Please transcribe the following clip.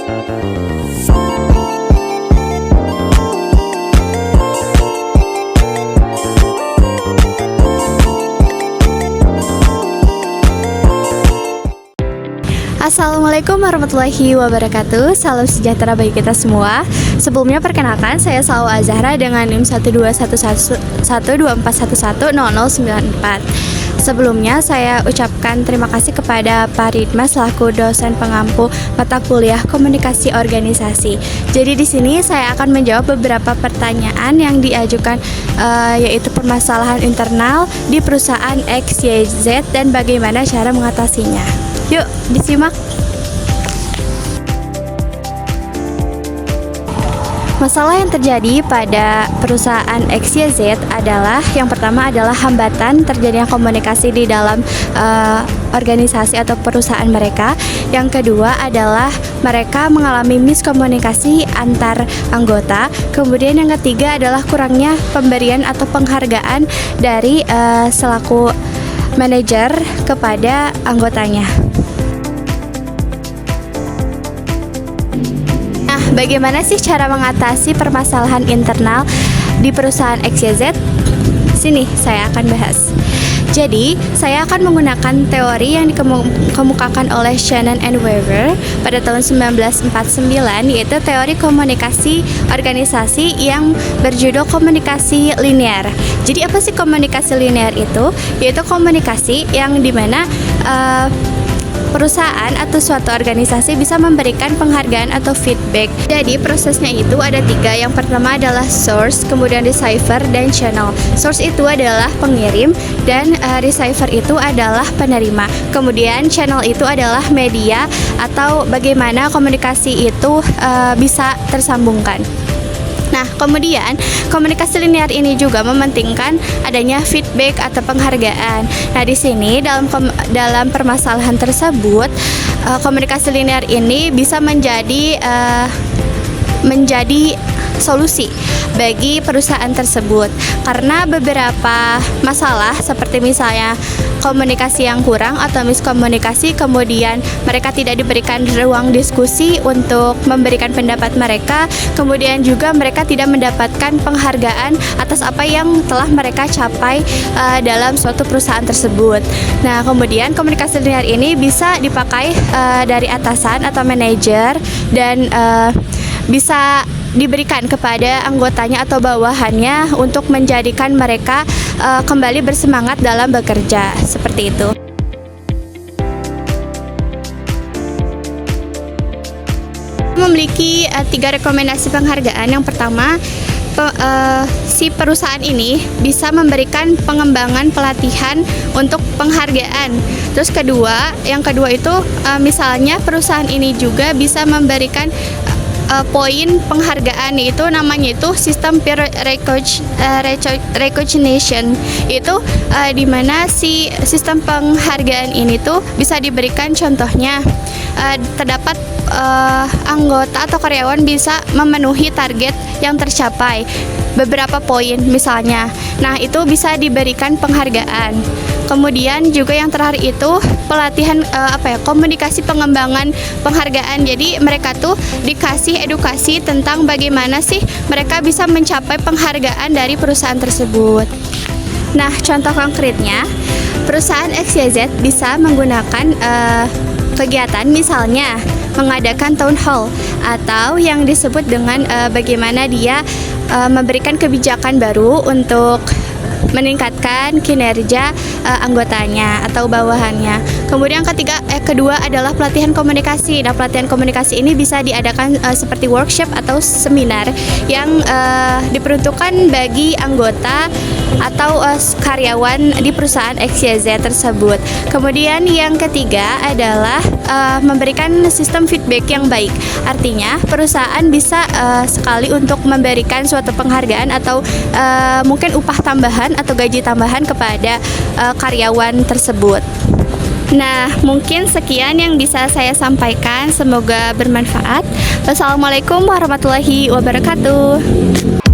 Assalamualaikum warahmatullahi wabarakatuh. Salam sejahtera bagi kita semua. Sebelumnya perkenalkan, saya Salwa Azahra dengan NIM 12112410094. Sebelumnya saya ucapkan terima kasih kepada Pak Ridma selaku dosen pengampu mata kuliah Komunikasi Organisasi. Jadi di sini saya akan menjawab beberapa pertanyaan yang diajukan, yaitu permasalahan internal di perusahaan XYZ dan bagaimana cara mengatasinya. Yuk, disimak. Masalah yang terjadi pada perusahaan XYZ adalah, yang pertama adalah hambatan terjadinya komunikasi di dalam organisasi atau perusahaan mereka. Yang kedua adalah mereka mengalami miskomunikasi antar anggota. Kemudian yang ketiga adalah kurangnya pemberian atau penghargaan dari selaku manajer kepada anggotanya. Nah, bagaimana sih cara mengatasi permasalahan internal di perusahaan XYZ? Sini saya akan bahas. Jadi, saya akan menggunakan teori yang dikemukakan oleh Shannon and Weaver pada tahun 1949, yaitu teori komunikasi organisasi yang berjudul komunikasi linear. Jadi, apa sih komunikasi linear itu? Yaitu komunikasi yang dimana perusahaan atau suatu organisasi bisa memberikan penghargaan atau feedback. Jadi prosesnya itu ada tiga. Yang pertama adalah source, kemudian receiver, dan channel. Source itu adalah pengirim, dan receiver itu adalah penerima. Kemudian channel itu adalah media atau bagaimana komunikasi itu bisa tersambungkan. Nah, kemudian komunikasi linear ini juga mementingkan adanya feedback atau penghargaan. Nah, di sini dalam permasalahan tersebut, komunikasi linear ini bisa menjadi solusi bagi perusahaan tersebut karena beberapa masalah seperti misalnya komunikasi yang kurang atau miskomunikasi, kemudian mereka tidak diberikan ruang diskusi untuk memberikan pendapat mereka, kemudian juga mereka tidak mendapatkan penghargaan atas apa yang telah mereka capai dalam suatu perusahaan tersebut. Nah, kemudian komunikasi linear ini bisa dipakai dari atasan atau manajer dan bisa diberikan kepada anggotanya atau bawahannya untuk menjadikan mereka kembali bersemangat dalam bekerja, seperti itu. Memiliki 3 rekomendasi penghargaan. Yang pertama, si perusahaan ini bisa memberikan pengembangan pelatihan untuk penghargaan. Terus yang kedua itu misalnya perusahaan ini juga bisa memberikan poin penghargaan, yaitu namanya itu sistem peer recognition. Itu di mana si sistem penghargaan ini tuh bisa diberikan contohnya terdapat anggota atau karyawan bisa memenuhi target yang tercapai beberapa poin misalnya. Nah, itu bisa diberikan penghargaan. Kemudian juga yang terakhir itu pelatihan komunikasi pengembangan penghargaan. Jadi mereka tuh dikasih edukasi tentang bagaimana sih mereka bisa mencapai penghargaan dari perusahaan tersebut. Nah, contoh konkretnya, perusahaan XYZ bisa menggunakan kegiatan misalnya mengadakan town hall atau yang disebut dengan bagaimana dia memberikan kebijakan baru untuk meningkatkan kinerja anggotanya atau bawahannya. Kemudian kedua adalah pelatihan komunikasi. Nah, pelatihan komunikasi ini bisa diadakan seperti workshop atau seminar yang diperuntukkan bagi anggota atau karyawan di perusahaan XYZ tersebut. Kemudian yang ketiga adalah memberikan sistem feedback yang baik. Artinya perusahaan bisa sekali untuk memberikan suatu penghargaan atau mungkin upah tambahan atau gaji tambahan kepada karyawan tersebut. Nah, mungkin sekian yang bisa saya sampaikan. Semoga bermanfaat. Wassalamualaikum warahmatullahi wabarakatuh.